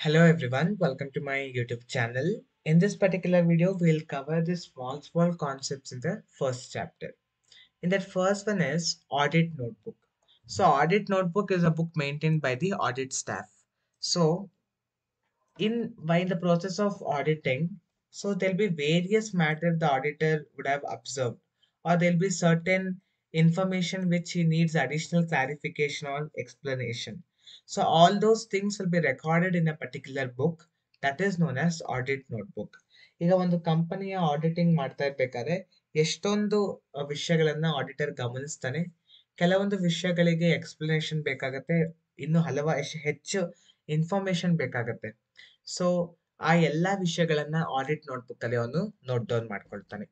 Hello everyone, welcome to my YouTube channel. In this particular video, we'll cover the small concepts in the first chapter. In that first one is Audit Notebook. So Audit Notebook is a book maintained by the audit staff. So while the process of auditing, so there'll be various matter the auditor would have observed, or there'll be certain information which he needs additional clarification or explanation. So all those things will be recorded in a particular book that is known as audit notebook. ಈಗ ಒಂದು ಕಂಪನಿಯ auditing ಮಾಡ್ತಾ ಇರ್ಬೇಕಾದ್ರೆ ಎಷ್ಟೊಂದು ವಿಷಯಗಳನ್ನ auditor ಗಮನಿಸ್ತಾನೆ. ಕೆಲವೊಂದು ವಿಷಯಗಳಿಗೆ explanation ಬೇಕಾಗತ್ತೆ, ಇನ್ನು ಹೆಚ್ಚು ಇನ್ಫಾರ್ಮೇಶನ್ ಬೇಕಾಗತ್ತೆ. ಸೊ ಆ ಎಲ್ಲಾ ವಿಷಯಗಳನ್ನ ಆಡಿಟ್ ನೋಟ್ಬುಕ್ ಅಲ್ಲಿ ಅವನು ನೋಟ್ ಡೌನ್ ಮಾಡ್ಕೊಳ್ತಾನೆ.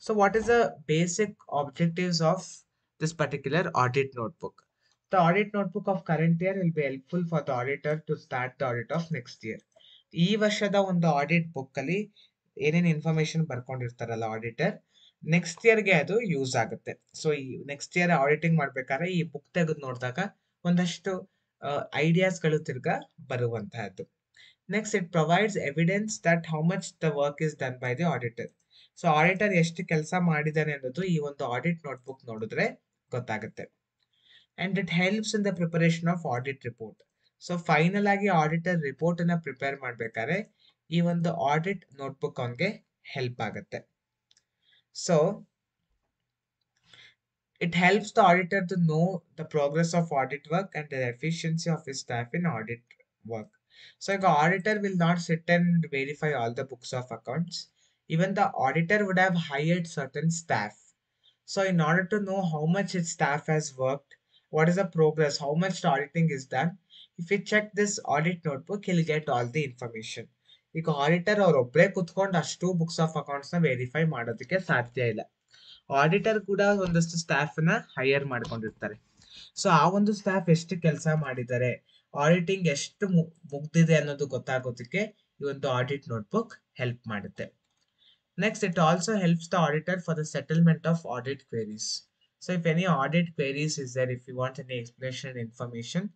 So what is the basic objectives of this particular audit notebook? The audit notebook of current year will be helpful for the auditor to start the audit of next year. ಈ ವರ್ಷದ ಒಂದು audit book ಅಲ್ಲಿ ಏನೇನು information ಬರ್ಕೊಂಡಿರ್ತಾರಲ್ಲ auditor, next ಇಯರ್ಗೆ ಅದು use ಆಗುತ್ತೆ. So ಈ next year auditing ಮಾಡ್ಬೇಕಾದ್ರೆ ಈ ಬುಕ್ ತೆಗೆದು ನೋಡಿದಾಗ ಒಂದಷ್ಟು ಐಡಿಯಾಸ್ಗಳು ತಿರ್ಗಾ ಬರುವಂತಹದ್ದು. Next, it provides evidence that how much the work is done by the auditor. So auditor ಎಷ್ಟು ಕೆಲಸ ಮಾಡಿದ್ದಾನೆ ಅನ್ನೋದು ಈ ಒಂದು ಆಡಿಟ್ ನೋಟ್ಬುಕ್ ನೋಡಿದ್ರೆ ಗೊತ್ತಾಗುತ್ತೆ. And it helps in the preparation of audit report. So final ಆಗಿ ಆಡಿಟರ್ ರಿಪೋರ್ಟ್ ಅನ್ನ ಪ್ರಿಪೇರ್ ಮಾಡ್ಬೇಕಾದ್ರೆ ಈ ಒಂದು ಆಡಿಟ್ ನೋಟ್ಬುಕ್ ಅವನಿಗೆ ಹೆಲ್ಪ್ ಆಗುತ್ತೆ. So it helps the auditor to know the progress of audit work and the efficiency of his staff in audit work. So the auditor will not sit and verify all the books of accounts. Even the auditor would have hired certain staff. So in order to know how much his staff has worked, what is the progress, how much the auditing is done, if you check this audit notebook, he'll get all the information. ಈಗ auditor ಅವರೊಬ್ಬರೇ ಕುತ್ಕೊಂಡು ಅಷ್ಟು books of accounts ನ verify ಮಾಡೋದಕ್ಕೆ ಸಾಧ್ಯ ಇಲ್ಲ. Auditor ಕೂಡ ಒಂದಷ್ಟು staff ನ ಹೈಯರ್ ಮಾಡ್ಕೊಂಡಿರ್ತಾರೆ. ಸೊ ಆ ಒಂದು ಸ್ಟಾಫ್ ಎಷ್ಟು ಕೆಲಸ ಮಾಡಿದ್ದಾರೆ, ಆಡಿಟಿಂಗ್ ಎಷ್ಟು ಮುಗ್ದಿದೆ ಅನ್ನೋದು ಗೊತ್ತಾಗೋದಕ್ಕೆ ಈ ಒಂದು ಆಡಿಟ್ ನೋಟ್ಬುಕ್ ಹೆಲ್ಪ್ ಮಾಡುತ್ತೆ. Next, it also helps the auditor for the settlement of audit queries. So if any audit queries is there, if you want any explanation information,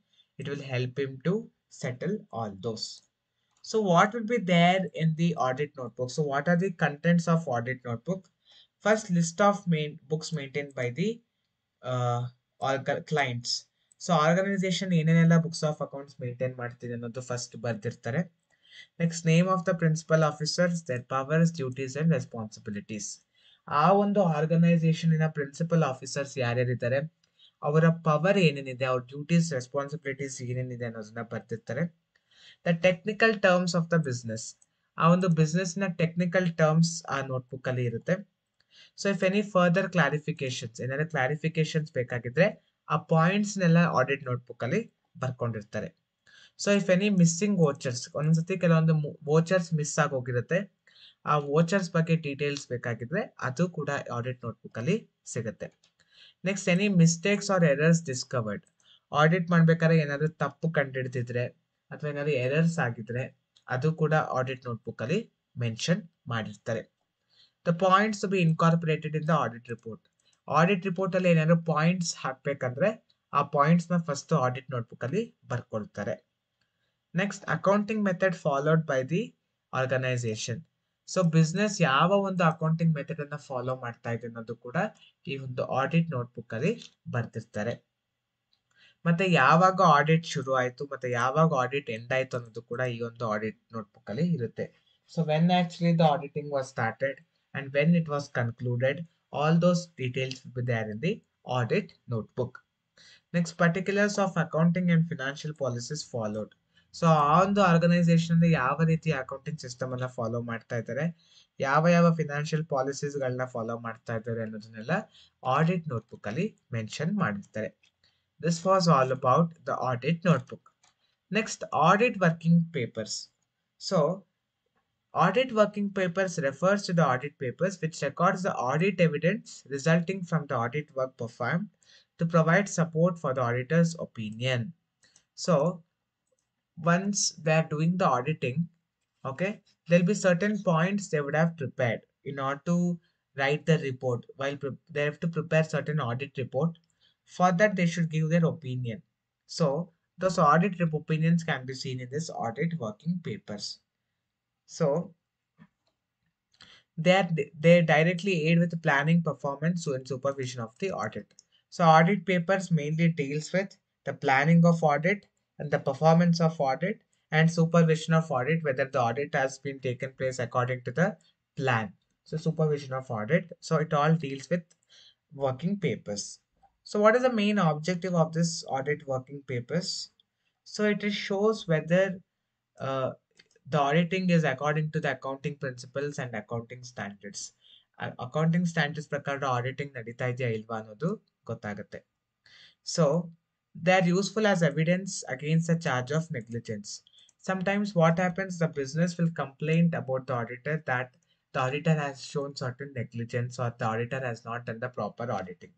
it will help him to settle all those. So what will be there in the audit notebook? So what are the contents of audit notebook? First, list of books maintained by the clients. So organisation ಏನೇನೆಲ್ಲ books of accounts maintain ಮಾಡ್ತಿದೆ ಅನ್ನೋದು first ಬರ್ದಿರ್ತಾರೆ. Next, name of the principal officers, their powers, duties and responsibilities. ಆ ಒಂದು ಆರ್ಗನೈಸೇಷನಿನ principal officers ಯಾರ್ಯಾರಿದ್ದಾರೆ, ಅವರ power ಏನೇನಿದೆ, ಅವ್ರ duties responsibilities ಏನೇನಿದೆ ಅನ್ನೋದನ್ನ ಬರ್ತಿರ್ತಾರೆ. The technical terms of the business, ಆ ಒಂದು ಬಿಸ್ನೆಸ್ ನ ಟೆಕ್ನಿಕಲ್ ಟರ್ಮ್ಸ್ ಆ ನೋಟ್ಬುಕ್ ಅಲ್ಲಿ ಇರುತ್ತೆ. So if any further clarifications, ಏನಾದ್ರು ಕ್ಲಾರಿಫಿಕೇಶನ್ಸ್ ಬೇಕಾಗಿದ್ರೆ ಆ ಪಾಯಿಂಟ್ಸ್ ನೆಲ್ಲ ಆಡಿಟ್ ನೋಟ್ಬುಕ್ ಅಲ್ಲಿ ಬರ್ಕೊಂಡಿರ್ತಾರೆ. So if any missing vouchers, ಒಂದೊಂದ್ಸತಿ ಕೆಲವೊಂದು ವೋಚರ್ಸ್ ಮಿಸ್ ಆಗೋಗಿರುತ್ತೆ, ಆ ವೋಚರ್ಸ್ ಬಗ್ಗೆ ಡೀಟೇಲ್ಸ್ ಬೇಕಾಗಿದ್ರೆ ಅದು ಕೂಡ ಆಡಿಟ್ ನೋಟ್ಬುಕ್ ಅಲ್ಲಿ ಸಿಗುತ್ತೆ. Next, any mistakes or errors discovered, audit ಮಾಡ್ಬೇಕಾದ್ರೆ ಏನಾದ್ರು ತಪ್ಪು ಕಂಡುಹಿಡಿದಿದ್ರೆ ಅಥವಾ ಏನಾದ್ರು ಎರರ್ಸ್ ಆಗಿದ್ರೆ ಅದು ಕೂಡ ಆಡಿಟ್ ನೋಟ್ಬುಕ್ ಅಲ್ಲಿ ಮೆನ್ಷನ್ ಮಾಡಿರ್ತಾರೆ. The points to be incorporated in the audit report, audit report ಅಲ್ಲಿ ಏನಾದ್ರು ಪಾಯಿಂಟ್ಸ್ ಹಾಕ್ಬೇಕಂದ್ರೆ ಆ ಪಾಯಿಂಟ್ಸ್ ನ ಫಸ್ಟ್ ಆಡಿಟ್ ನೋಟ್ಬುಕ್ ಅಲ್ಲಿ ಬರ್ಕೊಳ್ತಾರೆ. Next, accounting method followed by the organisation. So business ಯಾವ ಒಂದು ಅಕೌಂಟಿಂಗ್ ಮೆಥಡ್ ಅನ್ನ ಫಾಲೋ ಮಾಡ್ತಾ ಇದೆ ಅನ್ನೋದು ಕೂಡ ಈ ಒಂದು ಆಡಿಟ್ ನೋಟ್ಬುಕ್ ಅಲ್ಲಿ ಬರ್ತಿರ್ತಾರೆ. ಮತ್ತೆ ಯಾವಾಗ ಆಡಿಟ್ ಶುರು ಆಯ್ತು ಮತ್ತೆ ಯಾವಾಗ ಆಡಿಟ್ ಎಂಡ್ ಆಯ್ತು ಅನ್ನೋದು ಕೂಡ ಈ ಒಂದು ಆಡಿಟ್ ನೋಟ್ಬುಕ್ ಅಲ್ಲಿ ಇರುತ್ತೆ. So when actually the auditing was started and when it was concluded, all those details will be there in the audit notebook. Next, particulars of accounting and financial policies followed. So ಆ ಒಂದು organisation ಯಾವ ರೀತಿ accounting system ಅನ್ನ follow ಮಾಡ್ತಾ ಇದ್ದಾರೆ, ಯಾವ financial policies ಗಳನ್ನ follow ಮಾಡ್ತಾ ಇದ್ದಾರೆ ಅನ್ನೋದನ್ನೆಲ್ಲ ಆಡಿಟ್ ನೋಟ್ಬುಕ್ ಅಲ್ಲಿ ಮೆನ್ಷನ್ ಮಾಡಿರ್ತಾರೆ. This was all about the audit notebook. Next, audit working papers. So audit working papers refers to the audit papers which records the audit evidence resulting from the audit work performed to provide support for the auditor's opinion. So once they are doing the auditing, okay, there'll be certain points they would have prepared in order to write the report. While they have to prepare certain audit report, for that they should give their opinion. So Those audit opinions can be seen in this audit working papers. So they directly aid with planning, performance, and supervision of the audit. So audit papers mainly deals with the planning of audit and the performance of audit and supervision of audit, whether the audit has been taken place according to the plan. So supervision of audit. So it all deals with working papers. So what is the main objective of this audit working papers? So it shows whether uh, the auditing is according to the accounting principles and accounting standards. Accounting standards ಪ್ರಕಾರ auditing ನಡೀತಾ ಇದೆಯಾ ಇಲ್ವಾ ಅನ್ನೋದು ಗೊತ್ತಾಗುತ್ತೆ. So they are useful as evidence against the charge of negligence. Sometimes what happens, the business will complain about the auditor that the auditor has shown certain negligence or the auditor has not done the proper auditing.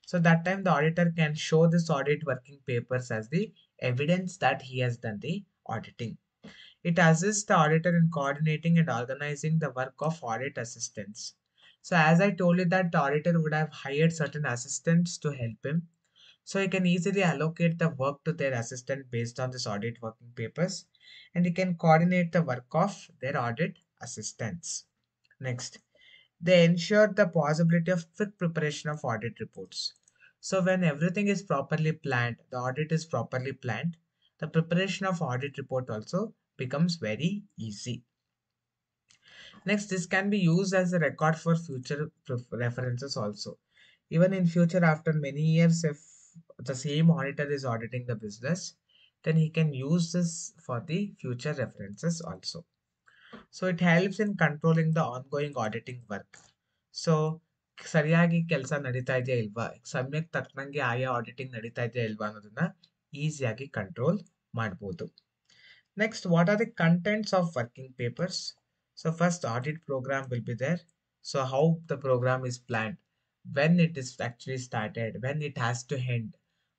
So that time the auditor can show this audit working papers as the evidence that he has done the auditing. It assists the auditor in coordinating and organizing the work of audit assistants. So as I told you that the auditor would have hired certain assistants to help him. So he can easily allocate the work to their assistant based on this audit working papers, and he can coordinate the work of their audit assistants. Next, they ensure the possibility of quick preparation of audit reports. So when everything is properly planned, the audit is properly planned, the preparation of audit report also becomes very easy. Next, this can be used as a record for future references also. Even in future, after many years, if the same auditor is auditing the business, then he can use this for the future references also. So it helps in controlling the ongoing auditing work. So ಸರಿಯಾಗಿ ಕೆಲಸ ನಡೀತಾ ಇದೆಯಾ ಇಲ್ವಾ, ಸಮಯಕ್ಕೆ ತಕ್ಕನಂಗೆ ಆಯಾ auditing ನಡೀತಾ ಇದೆಯಾ ಇಲ್ವಾ ಅನ್ನೋದನ್ನ ಈಸಿಯಾಗಿ ಕಂಟ್ರೋಲ್ ಮಾಡ್ಬೋದು. Next, what are the contents of working papers? So first audit program will be there. So how the program is planned, when it is actually started, when it has to end,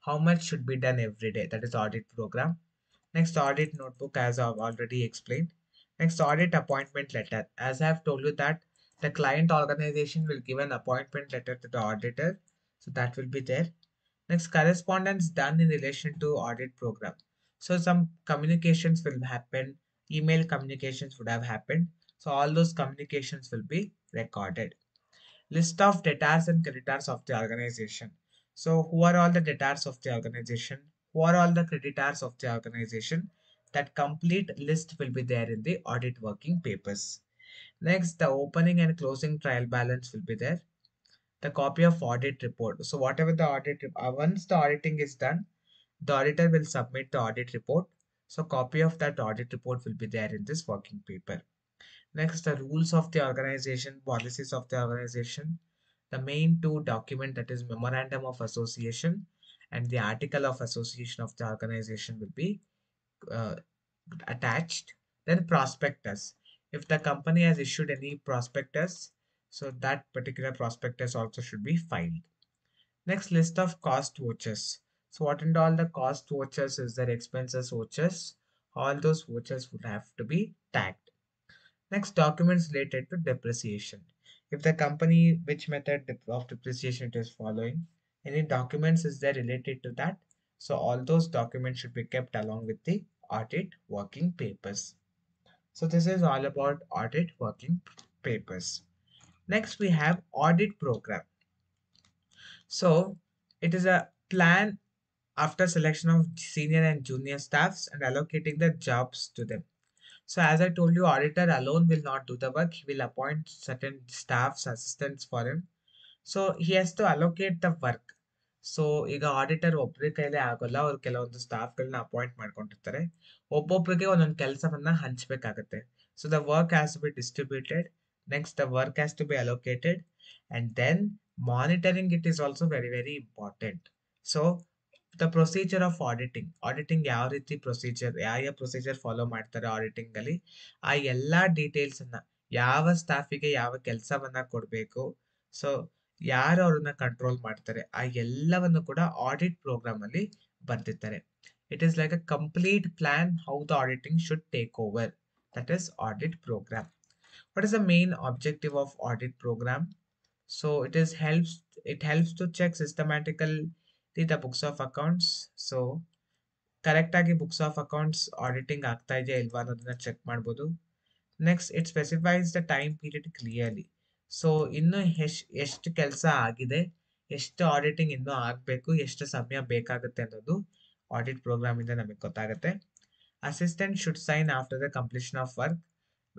how much should be done every day, that is audit program. Next, audit notebook, as I've already explained. Next, audit appointment letter. As I have told you that the client organization will give an appointment letter to the auditor. So that will be there. Next, correspondence done in relation to audit program. So some communications will happen, email communications would have happened. So all those communications will be recorded. List of debtors and creditors of the organization. So who are all the debtors of the organization? Who are all the creditors of the organization? That complete list will be there in the audit working papers. Next, the opening and closing trial balance will be there. The copy of audit report. So whatever the once the auditing is done, the auditor will submit the audit report. So copy of that audit report will be there in this working paper. Next, the rules of the organization, policies of the organization. The main two document, that is memorandum of association and the article of association of the organization, will be uh, attached. Then prospectus. If the company has issued any prospectus, so that particular prospectus also should be filed. Next, list of cost vouchers. So what and all the cost vouchers is there, expenses vouchers. All those vouchers would have to be tagged. Next, documents related to depreciation. If the company, which method of depreciation it is following, any documents is there related to that. So all those documents should be kept along with the audit working papers. So this is all about audit working papers. Next, we have audit program. So it is a plan after selection of senior and junior staffs and allocating the jobs to them. So as I told you, auditor alone will not do the work. He will appoint certain staffs, assistants for him. So he has to allocate the work. So ಈಗ auditor ಒಬ್ಬರ ಕೈಲೇ ಆಗೋಲ್ಲ, ಅವ್ರು ಕೆಲವೊಂದು ಸ್ಟಾಫ್ಗಳನ್ನ appoint ಮಾಡ್ಕೊಂಡಿರ್ತಾರೆ. ಒಬ್ಬೊಬ್ರಿಗೆ ಒಂದೊಂದು ಕೆಲಸವನ್ನ ಹಂಚ್ಬೇಕಾಗತ್ತೆ. So the work has to be distributed. Next the work has to be allocated and then monitoring it is also very very important. So the procedure of auditing ಯಾವ ರೀತಿ ಪ್ರೊಸೀಜರ್, ಯಾವ ಪ್ರೊಸೀಜರ್ ಫಾಲೋ ಮಾಡ್ತಾರೆ auditing ಅಲ್ಲಿ, ಆ ಎಲ್ಲಾ details ಅನ್ನ, ಯಾವ ಸ್ಟಾಫಿಗೆ ಯಾವ ಕೆಲಸವನ್ನ ಕೊಡಬೇಕು, ಸೊ ಯಾರು ಅವ್ರನ್ನ ಕಂಟ್ರೋಲ್ ಮಾಡ್ತಾರೆ, ಆ ಎಲ್ಲವನ್ನು ಕೂಡ ಆಡಿಟ್ ಪ್ರೋಗ್ರಾಮ್ ಅಲ್ಲಿ ಬರ್ದಿರ್ತಾರೆ. It is like a complete plan how the auditing should take over. That is audit programme. What is the main objective of audit program? So it helps to check systematically the books of accounts. So correct ಆಗಿ books of accounts auditing ಆಗ್ತಾ ಇದೆಯಾ ಇಲ್ವಾ ಅನ್ನೋದನ್ನ check ಮಾಡ್ಬೋದು. Next it specifies the time period clearly. So ಇನ್ನು ಎಷ್ಟು ಕೆಲಸ ಆಗಿದೆ, ಎಷ್ಟು ಆಡಿಟಿಂಗ್ ಇನ್ನೂ ಆಗಬೇಕು, ಎಷ್ಟು ಸಮಯ ಬೇಕಾಗುತ್ತೆ ಅನ್ನೋದು ಆಡಿಟ್ ಪ್ರೋಗ್ರಾಮ್ ಇಂದ ನಮಗೆ ಗೊತ್ತಾಗುತ್ತೆ. Assistant should sign after the completion of work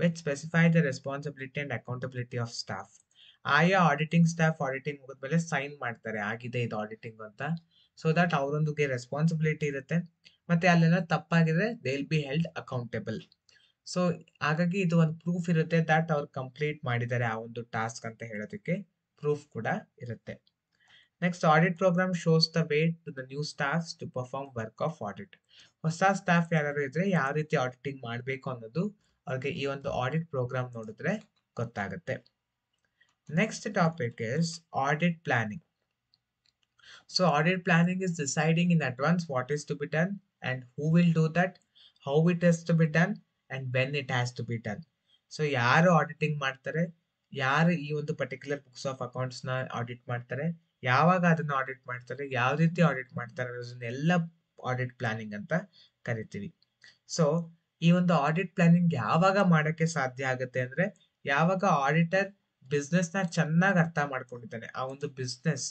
which specify the responsibility and accountability of staff. ಆಯಾ ಆಡಿಟಿಂಗ್ ಸ್ಟಾಫ್ ಆಡಿಟಿಂಗ್ ಮುಗಿದ್ಮೇಲೆ ಸೈನ್ ಮಾಡ್ತಾರೆ ಆಗಿದೆ ಇದು ಆಡಿಟಿಂಗ್ ಅಂತ. ಸೊ ದಟ್ ಅವರೊಂದಿಗೆ ರೆಸ್ಪಾನ್ಸಿಬಿಲಿಟಿ ಇರುತ್ತೆ, ಮತ್ತೆ ಅಲ್ಲೆಲ್ಲ ತಪ್ಪಾಗಿದ್ರೆ they will be held accountable. So ಹಾಗಾಗಿ ಇದು ಒಂದು ಪ್ರೂಫ್ ಇರುತ್ತೆ ದಟ್ ಅವ್ರು ಕಂಪ್ಲೀಟ್ ಮಾಡಿದ್ದಾರೆ ಆ ಒಂದು ಟಾಸ್ಕ್ ಅಂತ ಹೇಳೋದಕ್ಕೆ ಪ್ರೂಫ್ ಕೂಡ ಇರುತ್ತೆ. Next audit program shows the way to the new staffs to perform work of audit. ಹೊಸ ಸ್ಟಾಫ್ ಯಾರು ಇದ್ರೆ ಯಾವ ರೀತಿ ಆಡಿಟಿಂಗ್ ಮಾಡಬೇಕು ಅನ್ನೋದು ಅವ್ರಿಗೆ ಈ ಒಂದು ಆಡಿಟ್ ಪ್ರೋಗ್ರಾಮ್ ನೋಡಿದ್ರೆ ಗೊತ್ತಾಗುತ್ತೆ. Next topic is audit planning. So audit planning is deciding in advance what is to be done and who will do that, how it has to be done and when it has to be done. So ಯಾರು auditing ಮಾಡ್ತಾರೆ, ಯಾರು ಈ ಒಂದು particular books of accounts ನ audit ಮಾಡ್ತಾರೆ, ಯಾವಾಗ ಅದನ್ನ audit ಮಾಡ್ತಾರೆ, ಯಾವ ರೀತಿ ಆಡಿಟ್ ಮಾಡ್ತಾರೆ ಅನ್ನೋದನ್ನೆಲ್ಲ ಆಡಿಟ್ ಪ್ಲಾನಿಂಗ್ ಅಂತ ಕರಿತೀವಿ. ಸೊ ಈ ಒಂದು ಆಡಿಟ್ ಪ್ಲಾನಿಂಗ್ ಯಾವಾಗ ಮಾಡಕ್ಕೆ ಸಾಧ್ಯ ಆಗುತ್ತೆ ಅಂದ್ರೆ ಯಾವಾಗ ಆಡಿಟರ್ ಬಿಸ್ನೆಸ್ ನ ಚೆನ್ನಾಗಿ ಅರ್ಥ ಮಾಡ್ಕೊಂಡಿದ್ದಾನೆ. ಆ ಒಂದು business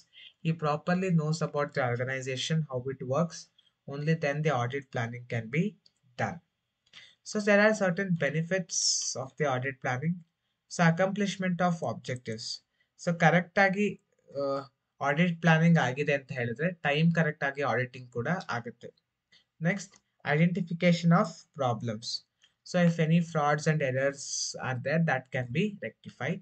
he properly knows about the organization, how it works, only then the audit planning can be done. So there are certain benefits of the audit planning. So accomplishment of objectives. So correct agi audit planning agide anta helidre time correct agi auditing kuda agutte. Next, identification of problems. So if any frauds and errors are there, that can be rectified.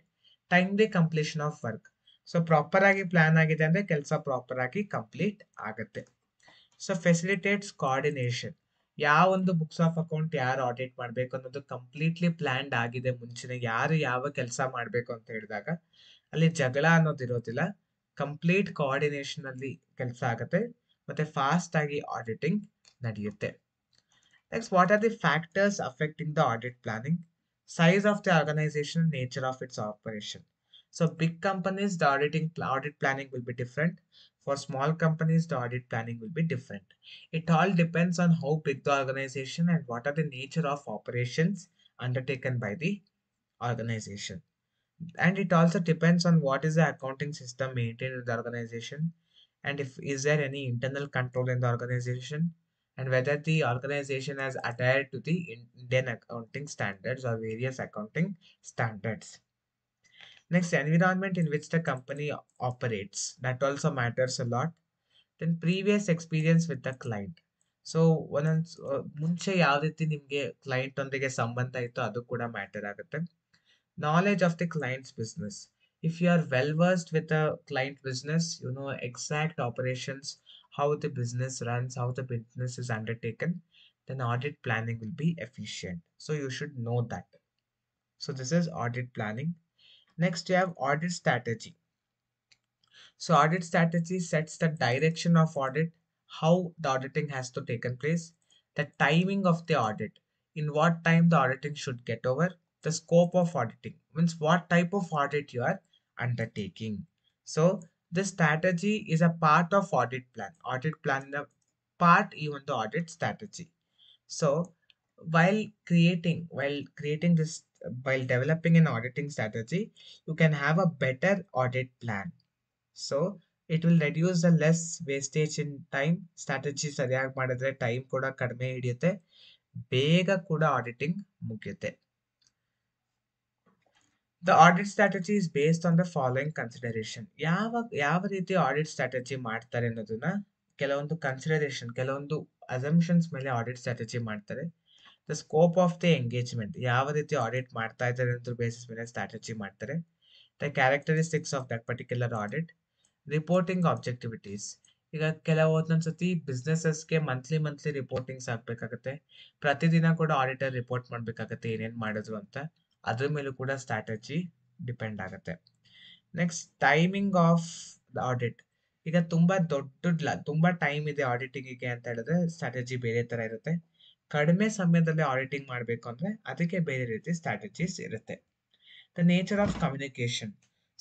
Timely completion of work. So proper ಆಗಿ plan ಆಗಿದೆ ಅಂದ್ರೆ ಕೆಲಸ proper ಆಗಿ complete ಆಗುತ್ತೆ. So facilitates coordination. ಯಾವ ಒಂದು books of account ಯಾರು audit ಮಾಡಬೇಕು ಅನ್ನೋದು ಕಂಪ್ಲೀಟ್ಲಿ ಪ್ಲಾನ್ಡ್ ಆಗಿದೆ ಮುಂಚೆನೆ, ಯಾರು ಯಾವ ಕೆಲಸ ಮಾಡಬೇಕು ಅಂತ ಹೇಳಿದಾಗ ಅಲ್ಲಿ ಜಗಳ ಅನ್ನೋದು ಇರೋದಿಲ್ಲ, ಕಂಪ್ಲೀಟ್ ಕೋಆರ್ಡಿನೇಷನ್ ಅಲ್ಲಿ ಕೆಲಸ ಆಗುತ್ತೆ ಮತ್ತೆ ಫಾಸ್ಟ್ ಆಗಿ ಆಡಿಟಿಂಗ್ ನಡೆಯುತ್ತೆ. Next, what are the factors affecting the audit planning? Size of the organisation, nature of its operation. So big companies, the audit planning will be different. For small companies, the audit planning will be different. It all depends on how big the organization and what are the nature of operations undertaken by the organization. And it also depends on what is the accounting system maintained in the organization, and if is there any internal control in the organization, and whether the organization has adhered to the Indian accounting standards or various accounting standards. Next, environment in which the company operates. That also matters a lot. Then previous experience with the client. So ಒಂದೊಂದು ಮುಂಚೆ ಯಾವ ರೀತಿ ನಿಮಗೆ client ಒಂದಿಗೆ ಸಂಬಂಧ ಇತ್ತು ಅದು ಕೂಡ ಮ್ಯಾಟರ್ ಆಗುತ್ತೆ. Knowledge of the client's business. If you are well versed with the client business, you know exact operations, how the business runs, how the business is undertaken, then audit planning will be efficient. So you should know that. So this is audit planning. Next, you have audit strategy. So audit strategy sets the direction of audit, how the auditing has to taken place, the timing of the audit, in what time the auditing should get over, the scope of auditing, means what type of audit you are undertaking. So this strategy is a part of audit plan. Audit plan is a part even the audit strategy. So while creating this, while developing an auditing strategy, you can have a better audit plan. So it will reduce the less wastage in time. Strategy ಸರಿಯಾಗಿ ಮಾಡಿದ್ರೆ time ಕೂಡ ಕಡಿಮೆ ಹಿಡಿಯುತ್ತೆ, ಬೇಗ ಕೂಡ auditing ಮುಗಿಯುತ್ತೆ. The audit strategy is based on the following consideration. ಯಾವ ರೀತಿ ಆಡಿಟ್ ಸ್ಟ್ರಾಟಜಿ ಮಾಡ್ತಾರೆ ಅನ್ನೋದನ್ನ ಕೆಲವೊಂದು ಕನ್ಸಿಡರೇಷನ್, ಕೆಲವೊಂದು ಅಸಂಪ್ಷನ್ಸ್ ಮೇಲೆ ಆಡಿಟ್ ಸ್ಟ್ರಾಟಜಿ ಮಾಡ್ತಾರೆ. The scope of the engagement, ಯಾವ ರೀತಿ ಆಡಿಟ್ ಮಾಡ್ತಾ ಇದ್ದಾರೆ ಅನ್ನೋದ್ರ ಬೇಸಿಸ್ ಮೇಲೆ ಸ್ಟ್ರಾಟಜಿ ಮಾಡ್ತಾರೆ. The characteristics of that particular audit. Reporting objectivities, ಈಗ ಕೆಲವೊಂದೊಂದ್ಸತಿ ಬಿಸ್ನೆಸಸ್ಗೆ ಮಂತ್ಲಿ ರಿಪೋರ್ಟಿಂಗ್ಸ್ ಆಗ್ಬೇಕಾಗತ್ತೆ, ಪ್ರತಿದಿನ ಕೂಡ ಆಡಿಟರ್ ರಿಪೋರ್ಟ್ ಮಾಡ್ಬೇಕಾಗತ್ತೆ ಏನೇನ್ ಮಾಡಿದ್ರು ಅಂತ, ಅದ್ರ ಮೇಲೂ ಕೂಡ ಸ್ಟ್ರಾಟಜಿ ಡಿಪೆಂಡ್ ಆಗುತ್ತೆ. Next, timing of the audit. ಈಗ ತುಂಬಾ ಟೈಮ್ ಇದೆ ಆಡಿಟಿಂಗಿಗೆ ಅಂತ ಹೇಳಿದ್ರೆ ಸ್ಟ್ರಾಟಜಿ ಬೇರೆ ತರ ಇರುತ್ತೆ. ಕಡಿಮೆ ಸಮಯದಲ್ಲಿ ಆಡಿಟಿಂಗ್ ಮಾಡಬೇಕು ಅಂದ್ರೆ ಅದಕ್ಕೆ ಬೇರೆ ರೀತಿ ಸ್ಟ್ರಾಟಜೀಸ್ ಇರುತ್ತೆ. The nature of communication.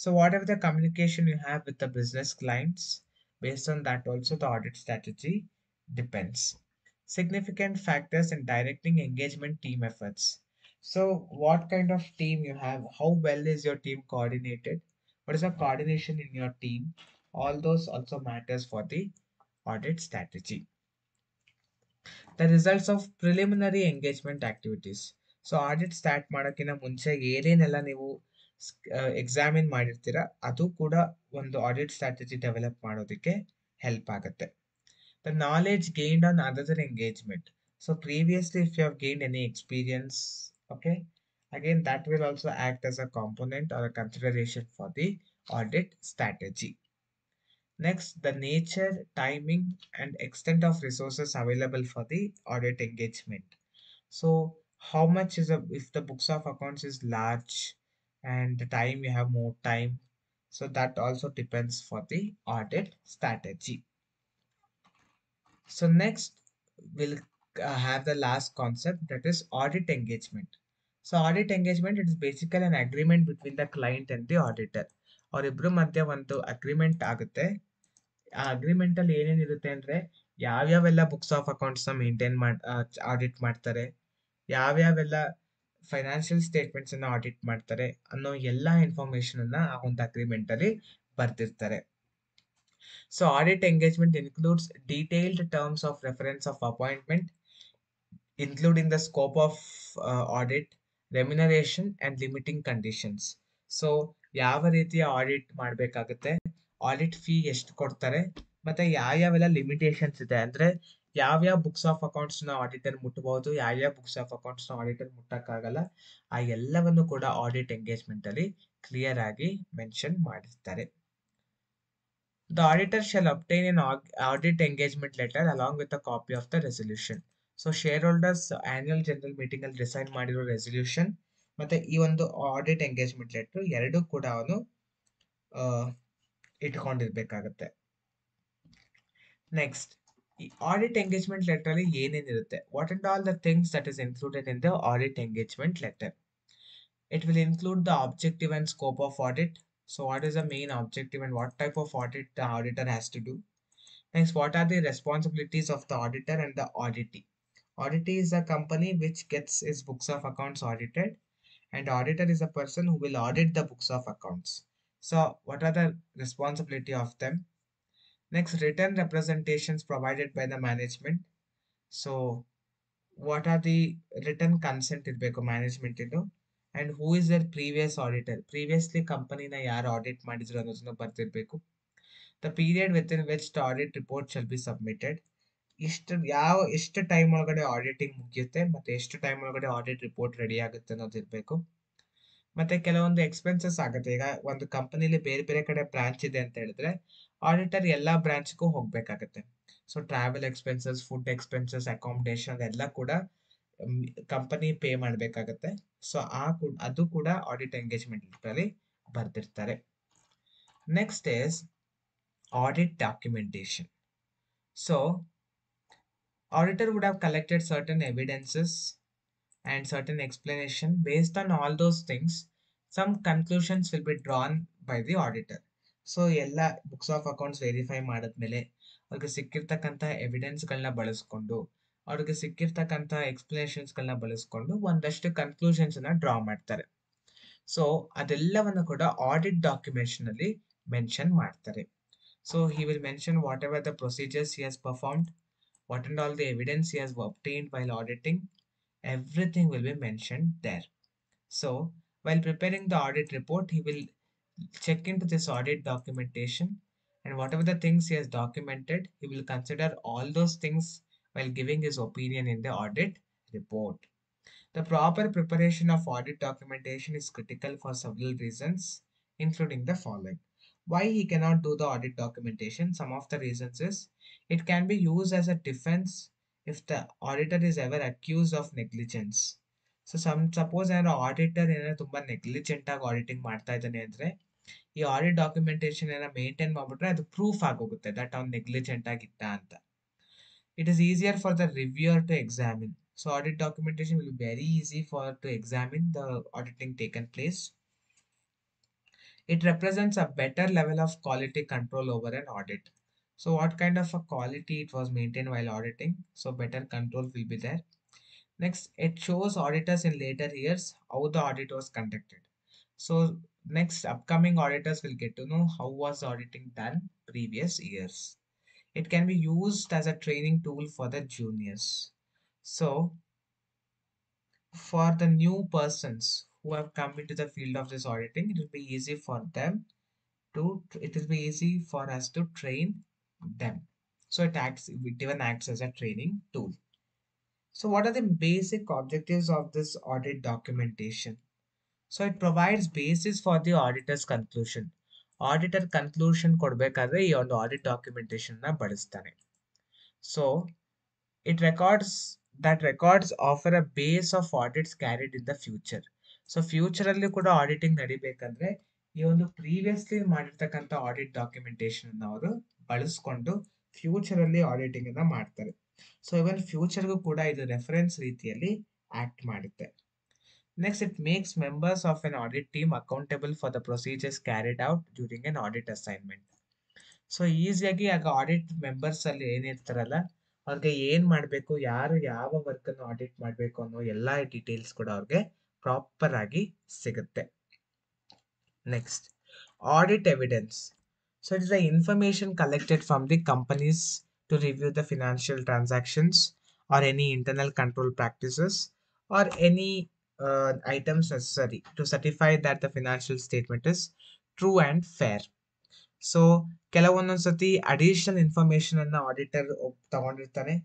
So whatever the communication you have with the business clients, based on that also the audit strategy depends. significant factors in directing engagement team efforts. So, what kind of team you have? How well is your team coordinated? What is the coordination in your team? All those also matters for the audit strategy. The results of preliminary engagement activities. So audit start ಮಾಡೋಕ್ಕಿಂತ ಮುಂಚೆ ಏನೇನೆಲ್ಲ ನೀವು examine ಮಾಡಿರ್ತೀರಾ ಅದು ಕೂಡ ಒಂದು audit strategy develop ಮಾಡೋದಕ್ಕೆ help ಆಗುತ್ತೆ. The knowledge gained on other engagement. So previously, if you have gained any experience, okay, again that will also act as a component or a consideration for the audit strategy. Next, the nature, timing, and extent of resources available for the audit engagement. So, how much is if the books of accounts is large and the time you have more time, so that also depends for the audit strategy. So next, we'll have the last concept, that is audit engagement. So audit engagement, it is basically an agreement between the client and the auditor. ಅವರಿಬ್ರು ಮಧ್ಯೆ ಒಂದು agreement ಆಗುತ್ತೆ. ಆ agreement ಅಲ್ಲಿ ಏನೇನಿರುತ್ತೆ ಅಂದ್ರೆ ಯಾವ್ಯಾವೆಲ್ಲ books of accounts ನ maintain audit ಮಾಡ್ತಾರೆ, ಯಾವ್ಯಾವೆಲ್ಲ financial statements ಅನ್ನ ಆಡಿಟ್ ಮಾಡ್ತಾರೆ ಅನ್ನೋ ಎಲ್ಲಾ ಇನ್ಫಾರ್ಮೇಶನ್ ಅನ್ನ ಆ ಒಂದು ಅಗ್ರಿಮೆಂಟ್ ಅಲ್ಲಿ ಬರ್ದಿರ್ತಾರೆ. So audit engagement includes detailed terms of reference of appointment, including the scope of audit, remuneration and limiting conditions. So ಯಾವ ರೀತಿಯ ಆಡಿಟ್ ಮಾಡಬೇಕಾಗುತ್ತೆ, ಆಡಿಟ್ ಫೀ ಎಷ್ಟು ಕೊಡ್ತಾರೆ, ಮತ್ತೆ ಯಾವ್ಯಾವೆಲ್ಲ ಲಿಮಿಟೇಷನ್ಸ್ ಇದೆ, ಅಂದ್ರೆ ಯಾವ್ಯಾವ ಬುಕ್ಸ್ ಆಫ್ ಅಕೌಂಟ್ಸ್ ನ ಆಡಿಟರ್ ಮುಟ್ಟಬಹುದು, ಯಾವ್ಯಾವ ಬುಕ್ಸ್ ಆಫ್ ಅಕೌಂಟ್ಸ್ ನ ಆಡಿಟರ್ ಮುಟ್ಟಕ್ಕಾಗಲ್ಲ, ಆ ಎಲ್ಲವನ್ನು ಕೂಡ ಆಡಿಟ್ ಎಂಗೇಜ್ಮೆಂಟ್ ಅಲ್ಲಿ ಕ್ಲಿಯರ್ ಆಗಿ ಮೆನ್ಷನ್ ಮಾಡಿರ್ತಾರೆ. The auditor shall obtain an audit engagement letter along with a copy of the resolution. So shareholders annual general meeting ಅಲ್ಲಿ ಡಿಸೈಡ್ ಮಾಡಿರೋ ರೆಸಲ್ಯೂಷನ್ ಮತ್ತೆ ಈ ಒಂದು ಆಡಿಟ್ ಎಂಗೇಜ್ಮೆಂಟ್ ಲೆಟರ್ ಎರಡೂ ಕೂಡ ಅವನು ಇಟ್ಕೊಂಡಿರ್ಬೇಕಾಗತ್ತೆ. ನೆಕ್ಸ್ಟ್, ಈ ಆಡಿಟ್ ಎಂಗೇಜ್ಮೆಂಟ್ ಲೆಟರ್ ಅಲ್ಲಿ ಏನೇನಿರುತ್ತೆ, what and all the things that is included in the audit engagement letter. It will include the objective and scope of audit. So what is the main objective and what type of audit the auditor has to do. Next, what are the responsibilities of the auditor and the auditee. Auditee is a company which gets its books of accounts audited, and auditor is a person who will audit the books of accounts. So what are the responsibility of them. Next, written representations provided by the management. So what are the written consent ಇರಬೇಕು management ಇಂದು, and who is their previous auditor, previously ಕಂಪನಿನ ಯಾರು audit ಮಾಡಿದ್ರು ಅನ್ನೋದನ್ನ ಬರ್ತಿರ್ಬೇಕು. The period within which the audit report shall be submitted, ಎಷ್ಟು time ಒಳಗಡೆ auditing ಮುಗಿಯುತ್ತೆ ಮತ್ತೆ ಎಷ್ಟು ಟೈಮ್ ಒಳಗಡೆ ಆಡಿಟ್ ರಿಪೋರ್ಟ್ ರೆಡಿ ಆಗುತ್ತೆ ಅನ್ನೋದಿರ್ಬೇಕು. ಮತ್ತೆ ಕೆಲವೊಂದು ಎಕ್ಸ್ಪೆನ್ಸಸ್ ಆಗುತ್ತೆ, ಈಗ ಒಂದು ಕಂಪನಿಲಿ ಬೇರೆ ಬೇರೆ ಕಡೆ ಬ್ರಾಂಚ್ ಇದೆ ಅಂತ ಹೇಳಿದ್ರೆ ಆಡಿಟರ್ ಎಲ್ಲಾ ಬ್ರಾಂಚ್ಗೂ ಹೋಗ್ಬೇಕಾಗತ್ತೆ. So travel expenses, food expenses, accommodation ಅದೆಲ್ಲ ಕೂಡ ಕಂಪನಿ ಪೇ ಮಾಡಬೇಕಾಗತ್ತೆ. ಸೊ ಅದು ಕೂಡ ಆಡಿಟ್ ಎಂಗೇಜ್ಮೆಂಟ್ ಅಲ್ಲಿ ಬರ್ದಿರ್ತಾರೆ. Next is audit documentation. So auditor would have collected certain evidences and certain explanation. Based on all those things, some conclusions will be drawn by the auditor. So ಎಲ್ಲ books of accounts verify ಮಾಡಿದ್ಮೇಲೆ ಅವ್ರಿಗೆ ಸಿಕ್ಕಿರ್ತಕ್ಕಂಥ ಎವಿಡೆನ್ಸ್ಗಳನ್ನ ಬಳಸ್ಕೊಂಡು, ಅವ್ರಿಗೆ ಸಿಕ್ಕಿರ್ತಕ್ಕಂಥ ಎಕ್ಸ್ಪ್ಲನೇಷನ್ಸ್ಗಳನ್ನ ಬಳಸ್ಕೊಂಡು ಒಂದಷ್ಟು conclusions ಅನ್ನ draw ಮಾಡ್ತಾರೆ. So ಅದೆಲ್ಲವನ್ನು ಕೂಡ ಆಡಿಟ್ ಡಾಕ್ಯುಮೆಂಟೇಶನ್ ಅಲ್ಲಿ ಮೆನ್ಷನ್ ಮಾಡ್ತಾರೆ. So he will mention whatever the procedures he has performed, what and all the evidence he has obtained while auditing, everything will be mentioned there. So while preparing the audit report, he will check into this audit documentation, and whatever the things he has documented, he will consider all those things while giving his opinion in the audit report. The proper preparation of audit documentation is critical for several reasons, including the following. Why he cannot do the audit documentation? Some of the reasons is it can be used as a defense if the auditor is ever accused of negligence. So suppose an auditor ಏನಾದ್ರು ತುಂಬಾ negligent ಆಗಿ auditing ಮಾಡ್ತಾ ಇದ್ದಾನೆ ಅಂದ್ರೆ ಈ audit documentation ಏನ maintain ಮಾಡ್ಬಿಟ್ರೆ ಅದು ಪ್ರೂಫ್ ಆಗೋಗುತ್ತೆ ದಟ್ ಅವ್ನು ನೆಗ್ಲಿಜೆಂಟ್ ಆಗಿದ್ದ ಅಂತ. It is easier for the reviewer to examine. So audit documentation will be very easy for to examine the auditing taken place. It represents a better level of quality control over an audit. So what kind of a quality it was maintained while auditing? So better control will be there. Next, it shows auditors in later years how the audit was conducted. So next upcoming auditors will get to know how was auditing done previous years. It can be used as a training tool for the juniors. So for the new persons who have come into the field of this auditing, it will be easy for them it will be easy for us to train them. So it even acts as a training tool. So what are the basic objectives of this audit documentation? So it provides basis for the auditor's conclusion. Auditor conclusion ಕೊಡ್ಬೇಕಾದ್ರೆ ಈ ಒಂದು audit documentation ನ ಬಳಸ್ತಾರೆ. So it records offer a base of audits carried in the future. So future ಅಲ್ಲಿ ಕೂಡ auditing ನಡಿಬೇಕಂದ್ರೆ ಈ ಒಂದು previously ಮಾಡಿರ್ತಕ್ಕಂಥ ಆಡಿಟ್ ಡಾಕ್ಯುಮೆಂಟೇಶನ್ ಅನ್ನು ಅವರು ಬಳಸ್ಕೊಂಡು ಫ್ಯೂಚರ್ ಅಲ್ಲಿ ಆಡಿಟಿಂಗ್ ಅನ್ನ ಮಾಡ್ತಾರೆ. ಸೊ ಇವನ್ ಫ್ಯೂಚರ್ಗೂ ಕೂಡ ಇದು ರೆಫರೆನ್ಸ್ ರೀತಿಯಲ್ಲಿ ಆಕ್ಟ್ ಮಾಡುತ್ತೆ. Next, it makes members of an audit team accountable for the procedures carried out during an audit assignment. So ಈಸಿಯಾಗಿ ಆಗ ಆಡಿಟ್ ಮೆಂಬರ್ಸ್ ಅಲ್ಲಿ ಏನಿರ್ತಾರಲ್ಲ ಅವ್ರಿಗೆ ಏನ್ ಮಾಡ್ಬೇಕು, ಯಾರು ಯಾವ ವರ್ಕ್ ಅನ್ನು ಆಡಿಟ್ ಮಾಡ್ಬೇಕು ಅನ್ನೋ ಎಲ್ಲಾ ಡೀಟೇಲ್ಸ್ ಕೂಡ ಅವ್ರಿಗೆ ಪ್ರಾಪರ್ ಆಗಿ ಸಿಗುತ್ತೆ. Next, audit evidence. So it is the information collected from the companies to review the financial transactions or any internal control practices or any items necessary to certify that the financial statement is true and fair. So ಕೆಲವೊಂದೊಂದ್ಸತಿ additional information ಅನ್ನ auditor ತಗೊಂಡಿರ್ತಾನೆ.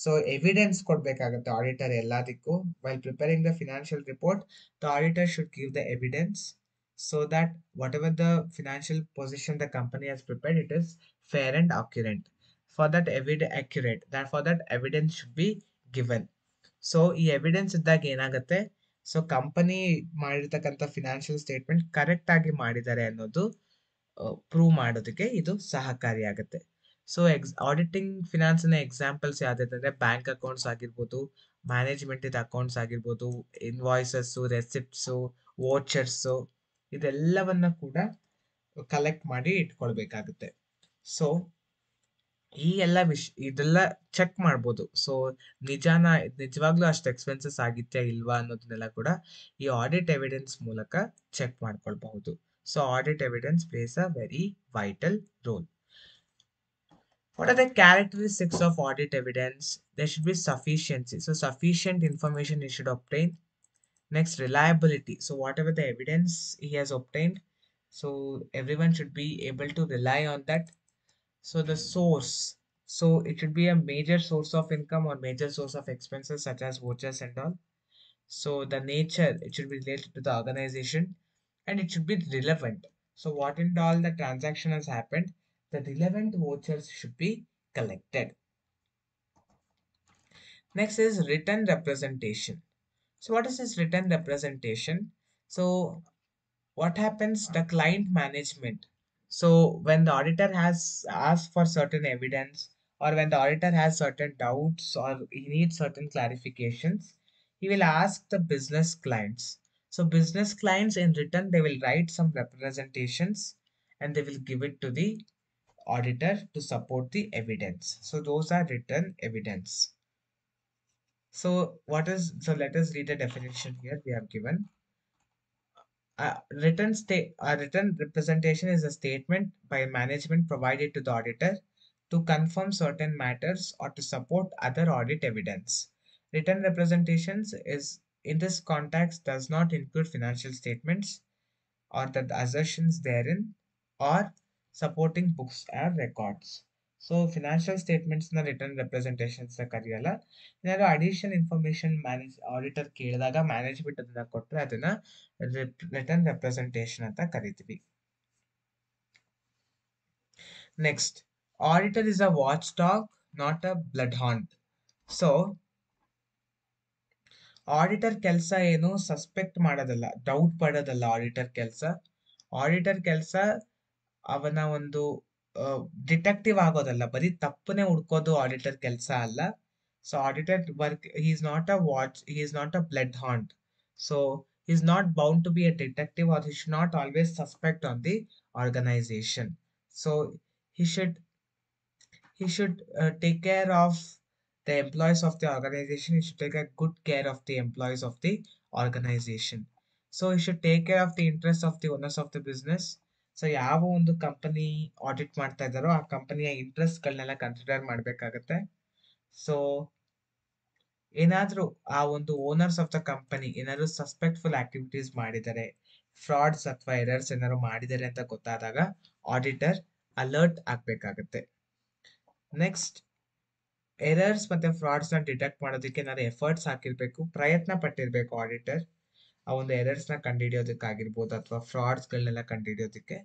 So evidence ಕೊಡ್ಬೇಕಾಗತ್ತೆ auditor ಎಲ್ಲದಕ್ಕೂ. While preparing the financial report, the auditor should give the evidence so that whatever the financial position the company has prepared, it is fair and accurate. For that evidence should be given. So ಈ evidence ಇದ್ದಾಗ ಏನಾಗುತ್ತೆ, so company ಮಾಡಿರ್ತಕ್ಕಂಥ financial statement correct ಆಗಿ ಮಾಡಿದ್ದಾರೆ ಅನ್ನೋದು prove ಮಾಡೋದಕ್ಕೆ ಇದು ಸಹಕಾರಿಯಾಗುತ್ತೆ. So auditing finance ನ ಎಕ್ಸಾಂಪಲ್ಸ್ ಯಾವ್ದಂದ್ರೆ ಬ್ಯಾಂಕ್ ಅಕೌಂಟ್ಸ್ ಆಗಿರ್ಬೋದು, ಮ್ಯಾನೇಜ್ಮೆಂಟ್ ಅಕೌಂಟ್ಸ್ ಆಗಿರ್ಬೋದು, ಇನ್ವಾಯ್ಸಸ್, ರೆಸಿಪ್ಟ್ಸ್, ವೋಚರ್ಸ್, ಇದೆಲ್ಲವನ್ನ ಕೂಡ ಕಲೆಕ್ಟ್ ಮಾಡಿ ಇಟ್ಕೊಳ್ಬೇಕಾಗುತ್ತೆ. ಸೊ ಈ ಎಲ್ಲ ಇದೆಲ್ಲ ಚೆಕ್ ಮಾಡ್ಬೋದು. ಸೊ ನಿಜವಾಗ್ಲೂ ಅಷ್ಟು ಎಕ್ಸ್ಪೆನ್ಸಸ್ ಆಗಿತ್ಯಾ ಇಲ್ವಾ ಅನ್ನೋದನ್ನೆಲ್ಲ ಕೂಡ ಈ ಆಡಿಟ್ ಎವಿಡೆನ್ಸ್ ಮೂಲಕ ಚೆಕ್ ಮಾಡ್ಕೊಳ್ಬಹುದು. So audit evidence plays a very vital role. What are the characteristics of audit evidence? There should be sufficiency. So sufficient information he should obtain. Next, reliability. So whatever the evidence he has obtained, so everyone should be able to rely on that. So the source. So it should be a major source of income or major source of expenses such as vouchers and all. So the nature, it should be related to the organization and it should be relevant. So what in all the transaction has happened, the relevant vouchers should be collected. Next is written representation. So what is this written representation? So what happens, the client management. So when the auditor has asked for certain evidence or when the auditor has certain doubts or he needs certain clarifications, he will ask the business clients. So business clients in return, they will write some representations and they will give it to the auditor to support the evidence. So those are written evidence. So let us read the definition here we have given. A written representation is a statement by management provided to the auditor to confirm certain matters or to support other audit evidence. Written representations is in this context does not include financial statements or the assertions therein or supporting books or records. So financial statements ನ return representations ಕರೆಯಲ್ಲ. ಏನಾದ್ರು additional information auditor ಕೇಳಿದಾಗ management ಅದನ್ನ ಕೊಟ್ಟರೆ ಅದನ್ನ return representation ಅಂತ ಕರಿತೀವಿ. Next, auditor is a watch dog, not a blood hand. So auditor ಕೆಲಸ ಏನು, ಸಸ್ಪೆಕ್ಟ್ ಮಾಡೋದಲ್ಲ, ಡೌಟ್ ಪಡೋದಲ್ಲ ಆಡಿಟರ್ ಕೆಲಸ. ಆಡಿಟರ್ ಕೆಲಸ ಅವನ ಒಂದು ಡಿಟೆಕ್ಟಿವ್ ಆಗೋದಲ್ಲ, ಬರೀ ತಪ್ಪನೆ ಹುಡ್ಕೋದು ಆಡಿಟರ್ ಕೆಲಸ ಅಲ್ಲ. So auditor work, he is not a watch, he is not a blood hound. So he is not bound to be a detective or he should not always suspect on the organization. So he should he should take care of the employees of the organization. He should take a good care of the employees of the organization. So he should take care of the interests of the owners of the business. So ಯಾವ ಒಂದು company audit ಮಾಡ್ತಾ ಇದ್ದಾರೋ ಆ ಕಂಪನಿಯ ಇಂಟ್ರೆಸ್ಟ್ಗಳನ್ನೆಲ್ಲ consider ಮಾಡಬೇಕಾಗತ್ತೆ. So ಏನಾದರೂ ಆ ಒಂದು ಓನರ್ಸ್ ಆಫ್ ದ ಕಂಪನಿ ಏನಾದ್ರು ಸಸ್ಪೆಕ್ಟ್ಫುಲ್ ಆಕ್ಟಿವಿಟೀಸ್ ಮಾಡಿದ್ದಾರೆ, ಫ್ರಾಡ್ಸ್ ಅಥವಾ ಎರರ್ಸ್ ಏನಾದ್ರು ಮಾಡಿದ್ದಾರೆ ಅಂತ ಗೊತ್ತಾದಾಗ ಆಡಿಟರ್ ಅಲರ್ಟ್ ಆಗ್ಬೇಕಾಗತ್ತೆ. ನೆಕ್ಸ್ಟ್, ಎರರ್ಸ್ ಮತ್ತೆ ಫ್ರಾಡ್ಸ್ ನ ಡಿಟೆಕ್ಟ್ ಮಾಡೋದಕ್ಕೆ ನಾನು ಎಫರ್ಟ್ಸ್ ಹಾಕಿರ್ಬೇಕು, ಪ್ರಯತ್ನ ಪಟ್ಟಿರ್ಬೇಕು ಆಡಿಟರ್ ಆ ಒಂದು ಎರರ್ಸ್ ನ ಕಂಡುಹಿಡಿಯೋದಕ್ಕಾಗಿರ್ಬೋದು ಅಥವಾ ಫ್ರಾಡ್ಸ್ ಗಳನ್ನೆಲ್ಲ ಕಂಡುಹಿಡಿಯೋದಕ್ಕೆ.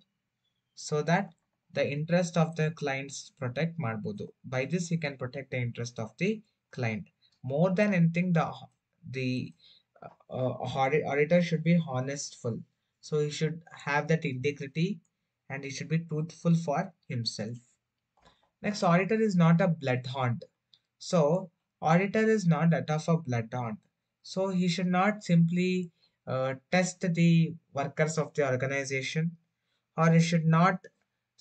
So that the interest of the clients protect ಮಾಡ್ಬೋದು. By this you can protect the interest of the client. More than anything, the auditor should be honestful. So he should have that integrity and he should be truthful for himself. Next, auditor is not a bloodhound. So auditor is not that of a bloodhound. So he should not simply test the workers of the organization, or he should not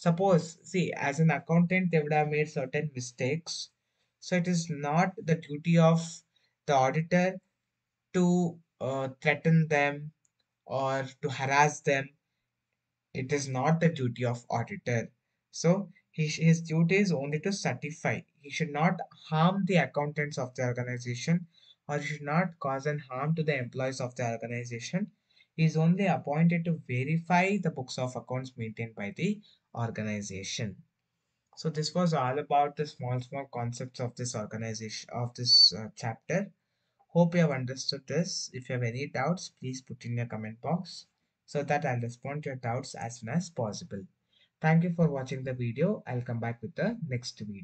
suppose, see, as an accountant they would have made certain mistakes. So it is not the duty of the auditor to threaten them or to harass them. It is not the duty of auditor. So his duty is only to certify. He should not harm the accountants of the organization, or he should not cause an harm to the employees of the organization. He is only appointed to verify the books of accounts maintained by the organization. So this was all about the small concepts of this organization, of this chapter. Hope you have understood this. If you have any doubts, please put in your comment box so that I'll respond to your doubts as soon as possible. Thank you for watching the video. I'll come back with the next video.